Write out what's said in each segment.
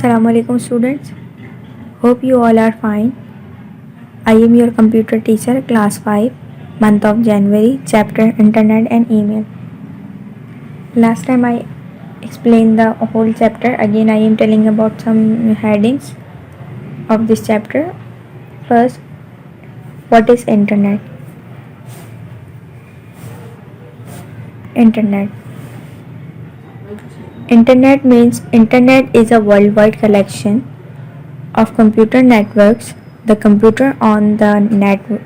Assalamu alaikum students. Hope you all are fine. I am your computer teacher, class 5, month of January, chapter Internet and Email. Last time I explained the whole chapter. Again I am telling about some headings of this chapter. First, what is Internet? Internet means Internet is a worldwide collection of computer networks. The computer on the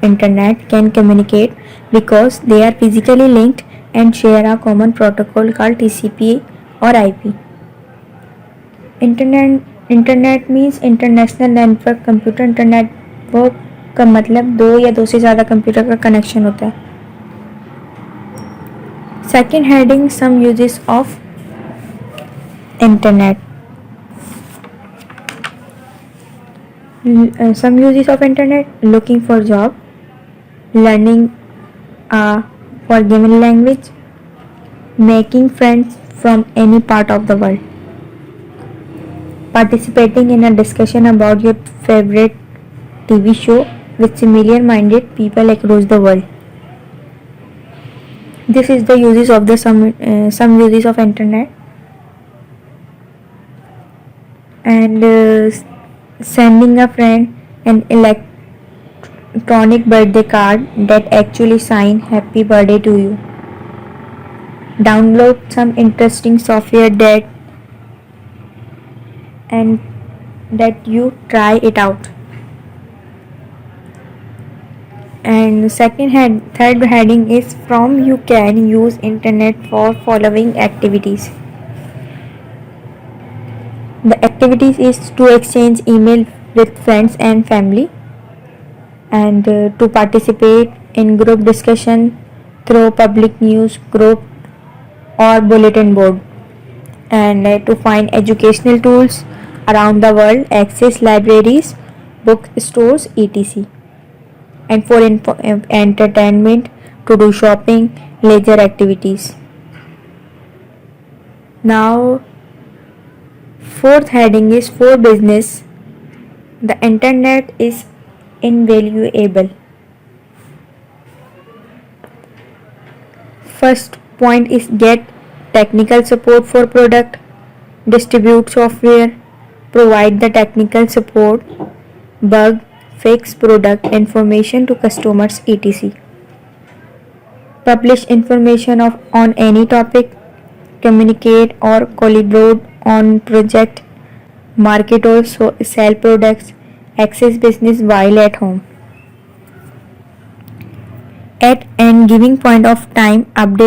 internet can communicate because they are physically linked and share a common protocol called TCP or IP. Internet means international network computer internetwork का मतलब दो या दो से ज़्यादा computer का connection होता है. Second heading, some uses of internet. Some uses of internet: looking for job, learning a foreign language, making friends from any part of the world, participating in a discussion about your favorite TV show with similar minded people across the world. This is the uses of the some uses of internet. And sending a friend an electronic birthday card that actually sign happy birthday to you. Download some interesting software that you try it out. And third heading is from you can use internet for following activities. The activities is to exchange email with friends and family, and to participate in group discussion through public news group or bulletin board, and to find educational tools around the world, access libraries, bookstores, etc. And for entertainment, to do shopping, leisure activities. Now, fourth heading is for business. The internet is invaluable. First point is get technical support for product, distribute software, provide the technical support, bug, fix product information to customers, etc. Publish information on any topic, communicate or collaborate on project, market or sell products, access business while at home. At any given point of time, up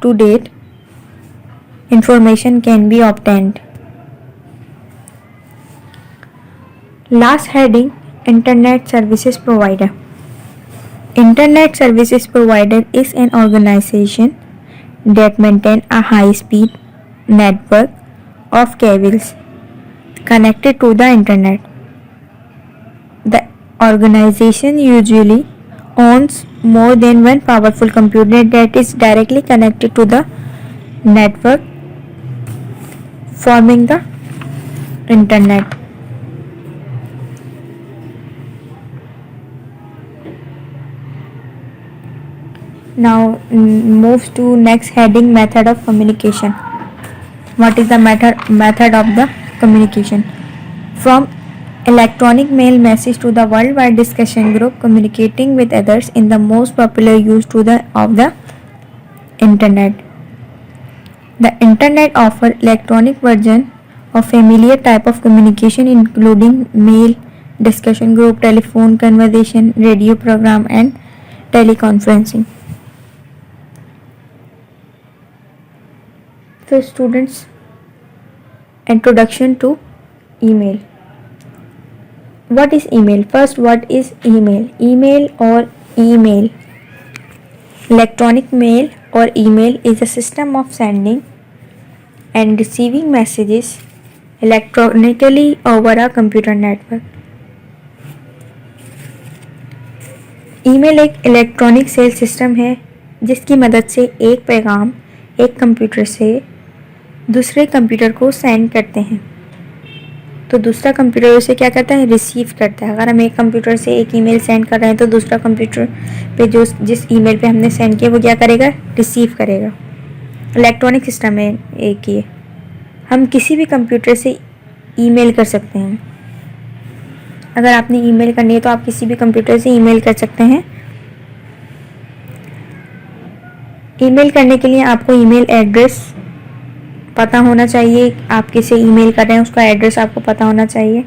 to date information can be obtained. Last heading, Internet Services Provider. Internet Services Provider is an organization that maintains a high-speed network of cables connected to the internet. The organization usually owns more than one powerful computer that is directly connected to the network, forming the internet. Now move to next heading, method of communication. What is the method of the communication? From electronic mail message to the worldwide discussion group, communicating with others in the most popular use of the internet. The internet offers electronic version of familiar type of communication including mail, discussion group, telephone conversation, radio program and teleconferencing. So students, introduction to email. What is email? First, what is email? Email or email. Electronic mail or email is a system of sending and receiving messages electronically over a computer network. Email एक electronic cell system है जिसकी मदद से एक पैगाम एक computer से दूसरे कंप्यूटर को सेंड करते हैं. तो दूसरा कंप्यूटर उसे क्या करता है, रिसीव करता है। अगर हम एक कंप्यूटर से एक ईमेल सेंड कर रहे हैं तो दूसरा कंप्यूटर पे जिस ईमेल पे हमने सेंड किया वो क्या करेगा, रिसीव करेगा। इलेक्ट्रॉनिक सिस्टम है एक ये। हम किसी भी कंप्यूटर से ईमेल कर सकते हैं। अगर आपने ईमेल करनी है तो आप किसी भी कंप्यूटर से ईमेल कर सकते हैं। ईमेल करने के लिए आपको ईमेल एड्रेस पता होना चाहिए। आप किसे ईमेल कर रहे हैं उसका एड्रेस आपको पता होना चाहिए।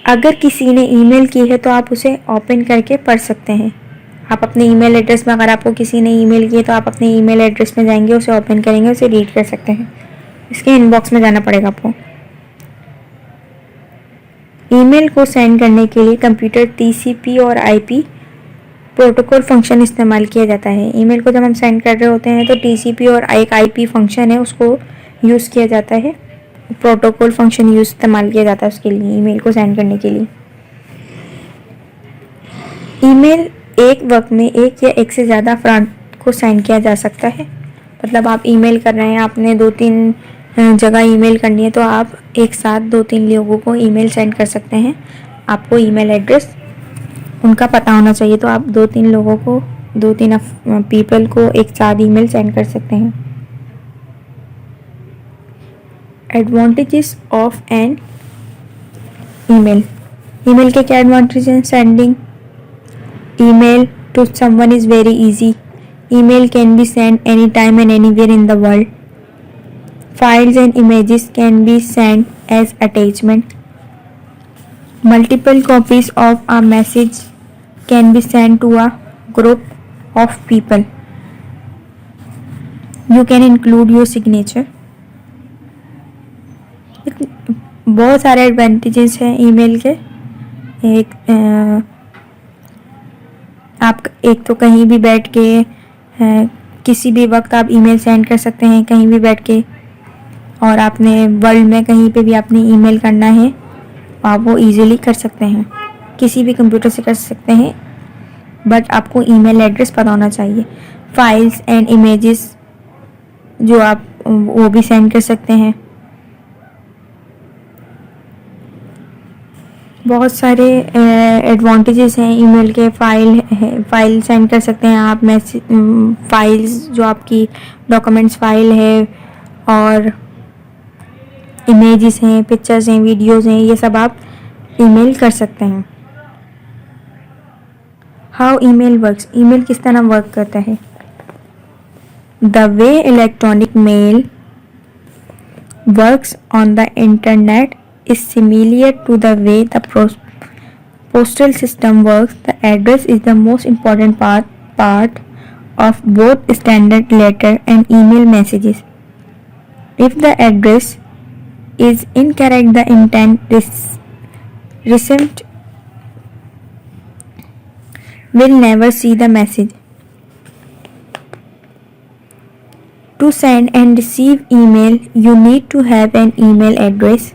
अगर किसी ने ईमेल की है तो आप उसे ओपन करके पढ़ सकते हैं। आप अपने ईमेल एड्रेस में, अगर आपको किसी ने ईमेल की है तो आप अपने ईमेल एड्रेस में जाएंगे, उसे ओपन करेंगे, उसे रीड कर सकते हैं। इसके इनबॉक्स में जाना पड़ेगा आपको। ईमेल को सेंड करने के लिए कंप्यूटर TCP और IP प्रोटोकॉल फंक्शन इस्तेमाल किया जाता है। ईमेल को जब हम सेंड कर रहे होते हैं तो TCP और एक IP फंक्शन है उसको यूज़ किया जाता है। प्रोटोकॉल फंक्शन इस्तेमाल किया जाता है उसके लिए, ईमेल को सेंड करने के लिए। ईमेल एक वक्त में एक या एक से ज़्यादा अफराद को सेंड किया जा सकता है। मतलब आप ईमेल कर रहे हैं, आपने 2-3 जगह ईमेल करनी है तो आप एक साथ 2-3 लोगों को ईमेल सेंड कर सकते हैं। आपको ईमेल एड्रेस उनका पता होना चाहिए तो आप 2-3 लोगों को, 2-3 पीपल को एक साथ ईमेल सेंड कर सकते हैं। Advantages of an email. Email के क्या एडवांटेज हैं? Sending email to someone is very easy. Email can be sent anytime and anywhere in the world. Files and images can be sent as attachment. Multiple copies of a message can be sent to a group of people. You can include your signature. बहुत सारे advantages हैं email के। आप एक तो कहीं भी बैठ के किसी भी वक्त आप ईमेल सेंड कर सकते हैं, कहीं भी बैठ के। और आपने वर्ल्ड में कहीं पे भी आपने ईमेल करना है आप वो इजीली कर सकते हैं, किसी भी कंप्यूटर से कर सकते हैं, बट आपको ईमेल एड्रेस पता होना चाहिए। फाइल्स एंड इमेजेस जो आप वो भी सेंड कर सकते हैं। बहुत सारे एडवांटेजेस हैं ईमेल के। फाइल सेंड कर सकते हैं आप, मैसेज फाइल्स जो आपकी डॉक्यूमेंट्स फाइल है, और इमेजेस हैं, पिक्चर्स हैं, वीडियोस हैं, ये सब आप ईमेल कर सकते हैं। How email works. ईमेल किस तरह वर्क करता है? The way electronic mail works on the internet is similar to the way the postal system works. The address is the most important part of both standard letter and email messages. If the address is incorrect, the intent recipient will never see the message. To send and receive email, you need to have an email address.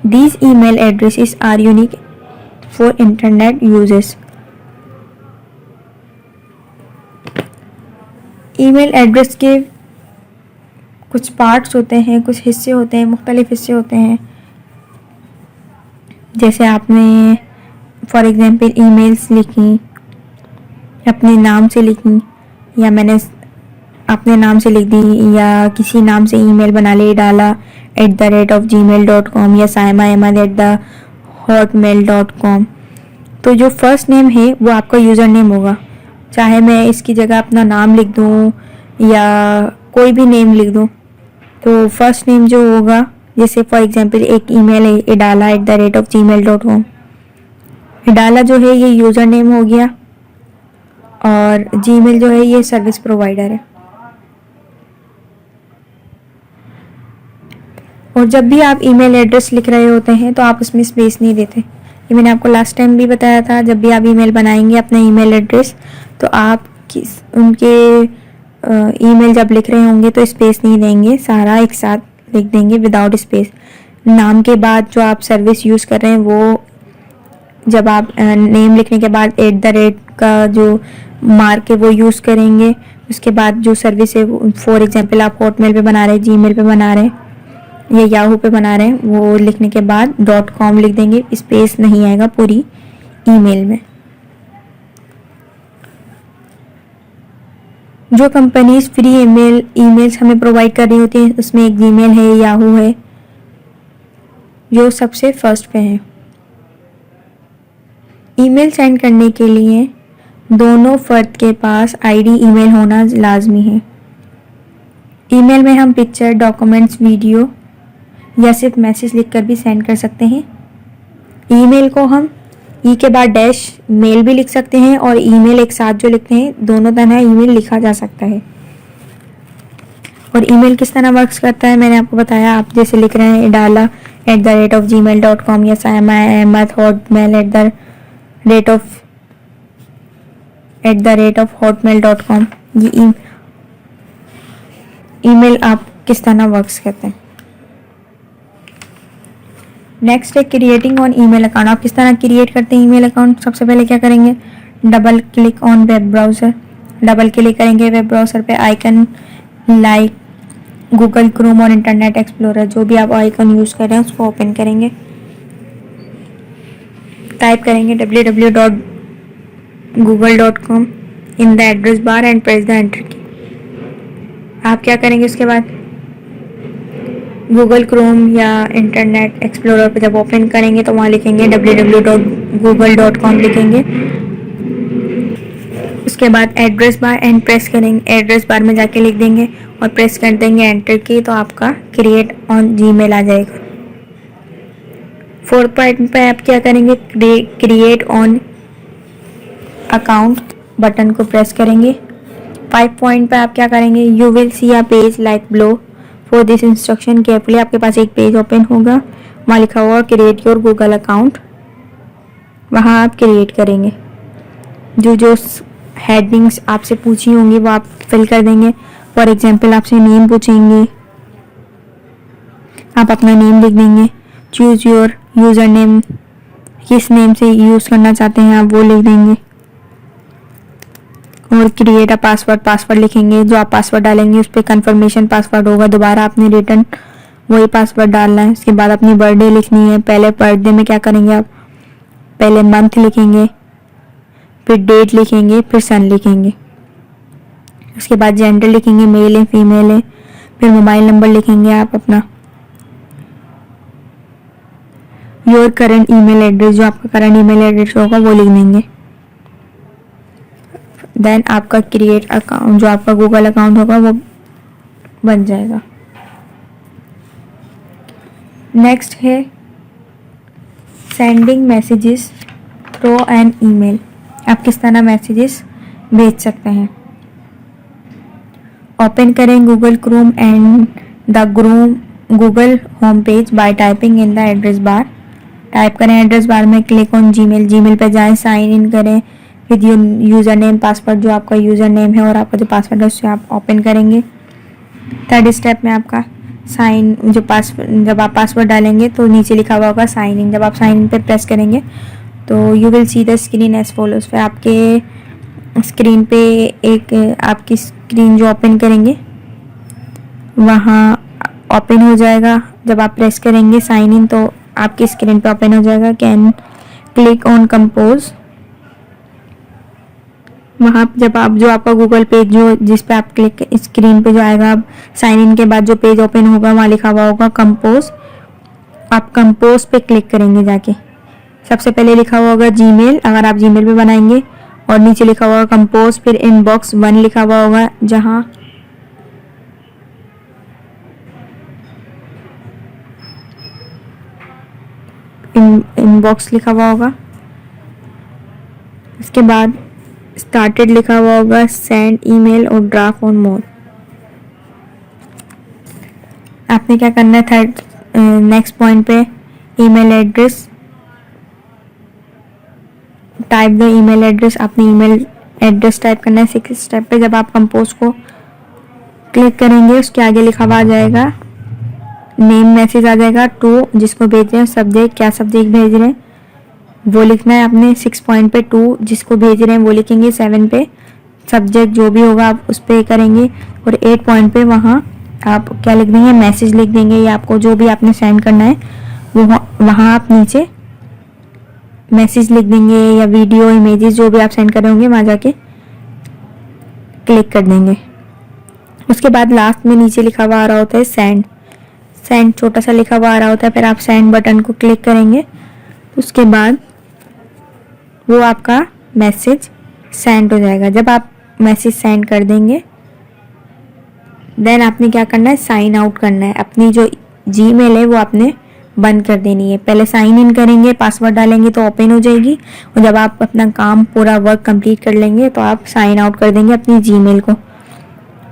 These email addresses are unique for internet users. Email address के कुछ parts होते हैं, कुछ हिस्से होते हैं, मुख्तलिफ हिस्से होते हैं। जैसे आपने फॉर एग्जांपल ईमेल्स लिखी, अपने नाम से लिखी, या मैंने अपने नाम से लिख दी, या किसी नाम से ईमेल बना ले डाला @gmail.com या saima@hotmail.com। तो जो फर्स्ट नेम है वो आपका यूज़र नेम होगा। चाहे मैं इसकी जगह अपना नाम लिख दूँ या कोई भी नेम लिख दूँ, तो फर्स्ट नेम जो होगा, जैसे फॉर एग्जांपल एक ईमेल है idala@gmail.com। इडाला जो है ये यूज़र नेम हो गया, और जीमेल जो है ये सर्विस प्रोवाइडर है। और जब भी आप ईमेल एड्रेस लिख रहे होते हैं तो आप उसमें स्पेस नहीं देते। ये मैंने आपको लास्ट टाइम भी बताया था। जब भी आप ईमेल बनाएंगे अपना ईमेल एड्रेस, तो आप उनके ईमेल जब लिख रहे होंगे तो स्पेस नहीं देंगे, सारा एक साथ लिख देंगे विदाउट स्पेस। नाम के बाद जो आप सर्विस यूज़ कर रहे हैं वो जब आप नेम लिखने के बाद @ का जो मार के वो यूज़ करेंगे। उसके बाद जो सर्विस है, फॉर एग्जांपल आप हॉटमेल पे बना रहे हैं, जीमेल पे बना रहे हैं या याहू पे बना रहे हैं, वो लिखने के बाद .com लिख देंगे, स्पेस नहीं आएगा पूरी ईमेल में। जो कंपनीज फ्री ईमेल्स हमें प्रोवाइड कर रही होती हैं, उसमें एक जीमेल है, याहू है, जो सबसे फर्स्ट पे है। ईमेल सेंड करने के लिए दोनों फर्द के पास आईडी ईमेल होना लाजमी है। ईमेल में हम पिक्चर, डॉक्यूमेंट्स, वीडियो या सिर्फ मैसेज लिखकर भी सेंड कर सकते हैं। ईमेल को हम ई के बाद डैश मेल भी लिख सकते हैं और ईमेल एक साथ जो लिखते हैं, दोनों तरह ईमेल लिखा जा सकता है। और ईमेल किस तरह वर्क्स करता है मैंने आपको बताया। आप जैसे लिख रहे हैं डाला @gmail.com या hotmail.com, ये ईमेल आप किस तरह वर्क्स करते हैं। नेक्स्ट है क्रिएटिंग ऑन ईमेल अकाउंट। आप किस तरह क्रिएट करते हैं ईमेल अकाउंट। सबसे पहले क्या करेंगे, double click on web browser. Double click करेंगे वेब ब्राउज़र पे, आइकन लाइक गूगल क्रोम और इंटरनेट एक्सप्लोरर, जो भी आप आइकन यूज़ कर रहे हैं उसको ओपन करेंगे। टाइप करेंगे www.google.com in the address bar and press the enter की। आप क्या करेंगे, उसके बाद गूगल क्रोम या इंटरनेट एक्सप्लोरर पर जब ओपन करेंगे तो वहाँ लिखेंगे www.google.com लिखेंगे। उसके बाद एड्रेस बार एंड प्रेस करेंगे, एड्रेस बार में जाके लिख देंगे और प्रेस कर देंगे एंटर की, तो आपका क्रिएट ऑन जीमेल आ जाएगा। 4 पॉइंट पे आप क्या करेंगे, क्रिएट ऑन अकाउंट बटन को प्रेस करेंगे। 5 पॉइंट पे आप क्या करेंगे, you will C a page like below for this instruction carefully. आपके पास एक पेज ओपन होगा, वहाँ लिखा हुआ क्रिएट योर गूगल अकाउंट, वहाँ आप क्रिएट करेंगे। जो हेडिंग्स आपसे पूछी होंगी वो आप फिल कर देंगे। फॉर एग्जांपल आपसे नेम पूछेंगे, आप अपना नेम लिख देंगे। चूज़ योर यूज़र नेम, किस नेम से यूज़ करना चाहते हैं आप वो लिख देंगे। और क्रिएट अ पासवर्ड लिखेंगे। जो आप पासवर्ड डालेंगे उस पर कंफर्मेशन पासवर्ड होगा, दोबारा आपने रिटर्न वही पासवर्ड डालना है। उसके बाद अपनी बर्थडे लिखनी है। पहले बर्थडे में क्या करेंगे आप, पहले मंथ लिखेंगे, फिर डेट लिखेंगे, फिर सन लिखेंगे। उसके बाद जेंडर लिखेंगे, मेल है फीमेल है, फिर मोबाइल नंबर लिखेंगे आप अपना। योर करंट ईमेल एड्रेस, जो आपका करंट ईमेल एड्रेस होगा वो लिख देंगे। देन आपका क्रिएट अकाउंट, जो आपका गूगल अकाउंट होगा वो बन जाएगा। नेक्स्ट है sending messages through an email. आप किस तरह मैसेजेस भेज सकते हैं। ओपन करें Google Chrome and the Google home page bye typing in the address bar. Type करें एड्रेस बार में, क्लिक ऑन जीमेल पे जाएं, साइन इन करें विद यूज़र नेम पासवर्ड, जो आपका यूज़र नेम है और आपका जो पासवर्ड है उससे आप ओपन करेंगे। थर्ड स्टेप में आपका साइन, जब आप पासवर्ड डालेंगे तो नीचे लिखा हुआ होगा साइन इन। जब आप साइन इन पे प्रेस करेंगे तो you will see the screen as follows. फिर आपके स्क्रीन पे एक आपकी स्क्रीन जो ओपन करेंगे वहाँ ओपन हो जाएगा। जब आप प्रेस करेंगे साइन इन तो आपकी स्क्रीन पे ओपन हो जाएगा। कैन क्लिक ऑन कंपोज, वहाँ जब आप जो आपका गूगल पेज जो जिस पे आप क्लिक स्क्रीन पे जो आएगा, आप साइन इन के बाद जो पेज ओपन होगा वहाँ लिखा हुआ होगा कंपोज। आप कंपोज पे क्लिक करेंगे जाके। सबसे पहले लिखा हुआ होगा जीमेल, अगर आप जीमेल पे बनाएंगे, और नीचे लिखा हुआ होगा कंपोज, फिर इनबॉक्स 1 लिखा हुआ होगा, जहाँ इनबॉक्स लिखा हुआ होगा। इसके बाद स्टार्टेड लिखा हुआ होगा, सेंड ईमेल और ड्राफ्ट ऑन मोर। आपने क्या करना है, थर्ड नेक्स्ट पॉइंट पे email address, type the email address. आपने ईमेल एड्रेस टाइप करना है। 6 स्टेप पे जब आप कंपोज को क्लिक करेंगे उसके आगे लिखा हुआ आ जाएगा नेम, मैसेज आ जाएगा टू, जिसको भेज रहे हैं सब्जेक्ट, क्या सब्जेक्ट भेज रहे हैं, वो लिखना है आपने 6 पॉइंट पे। 2 जिसको भेज रहे हैं वो लिखेंगे। 7 पे सब्जेक्ट जो भी होगा आप उस पर करेंगे। और 8 पॉइंट पे वहाँ आप क्या लिख देंगे, मैसेज लिख देंगे, या आपको जो भी आपने सेंड करना है वो वहाँ आप नीचे मैसेज लिख देंगे, या वीडियो इमेजेस जो भी आप सेंड कर रहे होंगे वहाँ जाके क्लिक कर देंगे। उसके बाद लास्ट में नीचे लिखा हुआ आ रहा होता है सेंड। सेंड छोटा सा लिखा हुआ आ रहा होता है, फिर आप सेंड बटन को क्लिक करेंगे। उसके बाद वो आपका मैसेज सेंड हो जाएगा। जब आप मैसेज सेंड कर देंगे देन आपने क्या करना है, साइन आउट करना है। अपनी जो जीमेल है वो आपने बंद कर देनी है। पहले साइन इन करेंगे, पासवर्ड डालेंगे तो ओपन हो जाएगी, और जब आप अपना काम पूरा वर्क कंप्लीट कर लेंगे तो आप साइन आउट कर देंगे अपनी जीमेल को।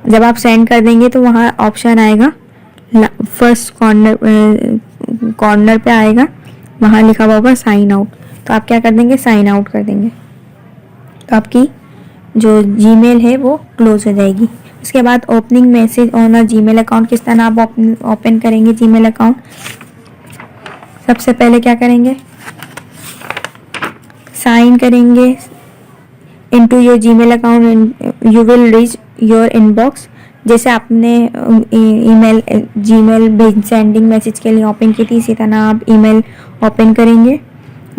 जब आप सेंड कर देंगे तो वहाँ ऑप्शन आएगा, फर्स्ट कॉर्नर पे आएगा, वहाँ लिखा हुआ होगा साइन आउट। तो आप क्या कर देंगे, साइन आउट कर देंगे, तो आपकी जो जीमेल है वो क्लोज हो जाएगी। उसके बाद opening message on a Gmail account, किस तरह आप ओपन करेंगे जीमेल अकाउंट। सबसे पहले क्या करेंगे, साइन करेंगे into your Gmail account, you will reach your inbox. जैसे आपने ईमेल जीमेल सेंडिंग मैसेज के लिए ओपन की थी, इसी तरह आप ईमेल ओपन करेंगे।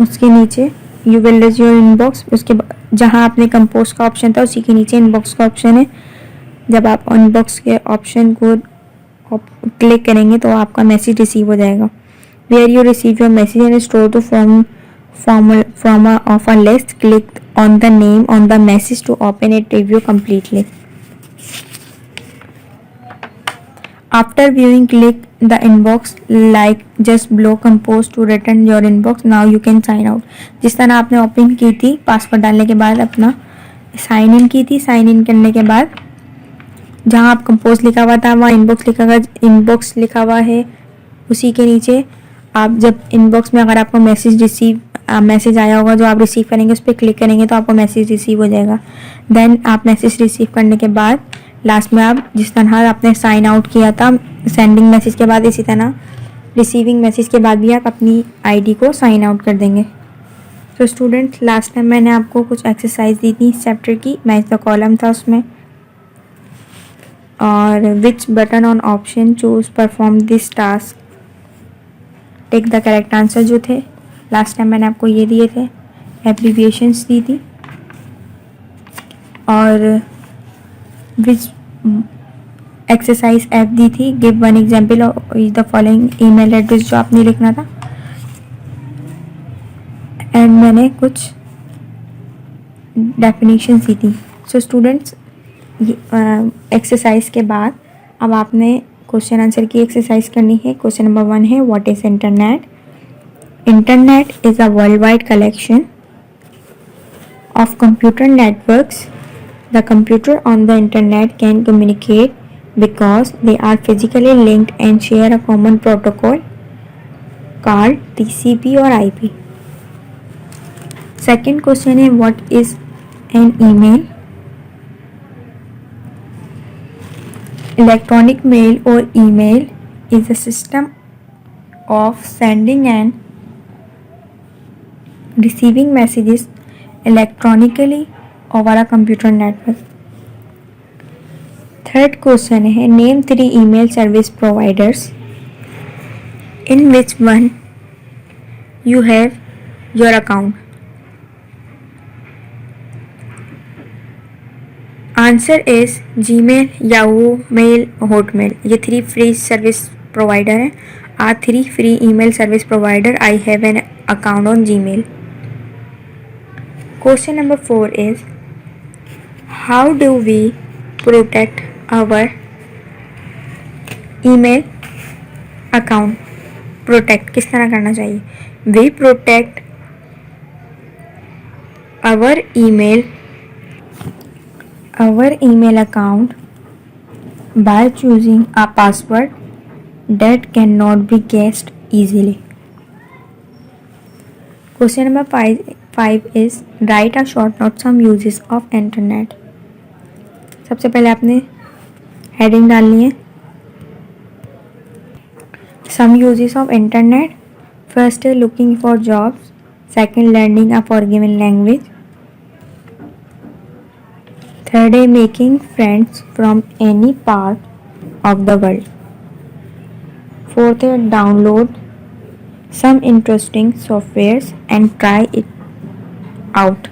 उसके नीचे you will reach your inbox, उसके जहाँ आपने कंपोज का ऑप्शन था उसी के नीचे इनबॉक्स का ऑप्शन है। जब आप इनबॉक्स के ऑप्शन को क्लिक करेंगे तो आपका मैसेज रिसीव हो जाएगा। Where you receive your message and store the from of a list, click on the name on the message to open it, review completely. After viewing, click the inbox like just below compose to return your inbox. Now you can sign out. जिस तरह आपने open की थी password डालने के बाद, अपना sign in की थी, साइन इन करने के बाद जहाँ आप कंपोज लिखा हुआ था वहाँ इनबॉक्स लिखा हुआ है। उसी के नीचे आप जब इनबॉक्स में अगर आपको मैसेज आया होगा जो आप रिसीव करेंगे, उस पर क्लिक करेंगे तो आपको मैसेज रिसीव हो जाएगा। देन आप मैसेज रिसीव करने के बाद लास्ट में आप जिस तरह आपने साइन आउट किया था सेंडिंग मैसेज के बाद, इसी तरह रिसीविंग मैसेज के बाद भी आप अपनी आईडी को साइन आउट कर देंगे। तो स्टूडेंट्स, लास्ट टाइम मैंने आपको कुछ एक्सरसाइज दी थी इस चैप्टर की, मैच द कॉलम था उसमें, और which button on option choose perform this task, take the correct answer जो थे लास्ट टाइम मैंने आपको ये दिए थे, एब्रीविएशंस दी थी, और विच एक्सरसाइज एफ दी थी, give one example of the following email address जो आपने लिखना था, एंड मैंने कुछ डेफिनेशन दी थी। सो स्टूडेंट्स, एक्सरसाइज के बाद अब आपने क्वेश्चन आंसर की एक्सरसाइज करनी है। क्वेश्चन नंबर 1 है, what is internet. Internet is a worldwide collection of computer networks. The computer on the internet can communicate because they are physically linked and share a common protocol called TCP or IP. Second question is, what is an email? Electronic mail or email is a system of sending and receiving messages electronically over a computer network. Third question है, name 3 email service providers in which one you have your account. Answer is Gmail, Yahoo Mail, Hotmail. ये 3 free service provider हैं। are 3 free email service provider. I have an account on Gmail. Question number 4 is, how do we protect our email account? Protect किस तरह करना चाहिए? We protect our email account by choosing a password that cannot be guessed easily. Question number 5 is, write a short note some uses of internet. सबसे पहले आपने heading डालनी है, some uses of internet. First है looking for jobs, Second, learning a foreign language. Third is making friends from any part of the world. Fourth is download some interesting softwares and try it out.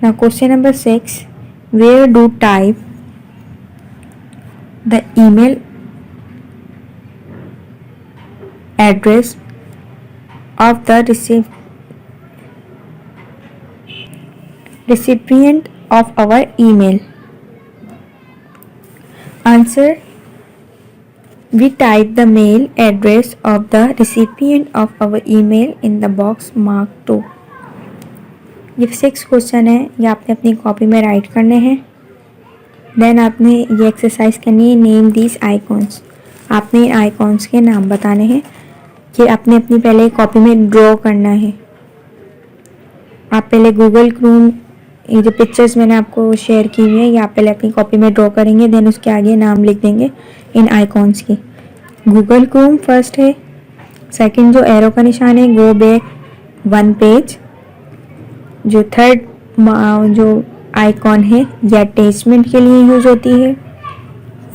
Now question number 6, where do type the email address of the recipient of our email? Answer, we type the mail address of the recipient of our email in the box marked 2. ये 6 question है, ये आपने अपनी copy में right करने हैं. Then आपने ये एक्सरसाइज करनी है, नेम दीज आइकॉन्स. आपने आइकॉन्स के नाम बताने हैं. ये आपने अपनी पहले कॉपी में ड्रॉ करना है. आप पहले गूगल क्रोम, ये जो पिक्चर्स मैंने आपको शेयर की हुई है, ये आप पहले अपनी कॉपी में ड्रॉ करेंगे. देन उसके आगे नाम लिख देंगे इन आइकॉन्स की. गूगल क्रोम फर्स्ट है. सेकंड जो एरो का निशान है, गो बैक 1 पेज. जो थर्ड जो आइकॉन है, ये अटैचमेंट के लिए यूज़ होती है.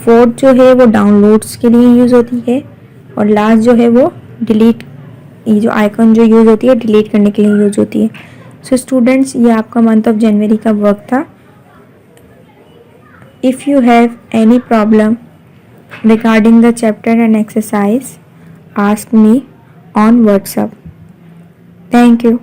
फोर्थ जो है वो डाउनलोड्स के लिए यूज़ होती है. और लास्ट जो है वो डिलीट, ये जो आइकॉन जो यूज़ होती है डिलीट करने के लिए यूज़ होती है. सो स्टूडेंट्स, ये आपका मंथ ऑफ जनवरी का वर्क था. If you have any problem regarding the chapter and exercise, ask me on WhatsApp. Thank you.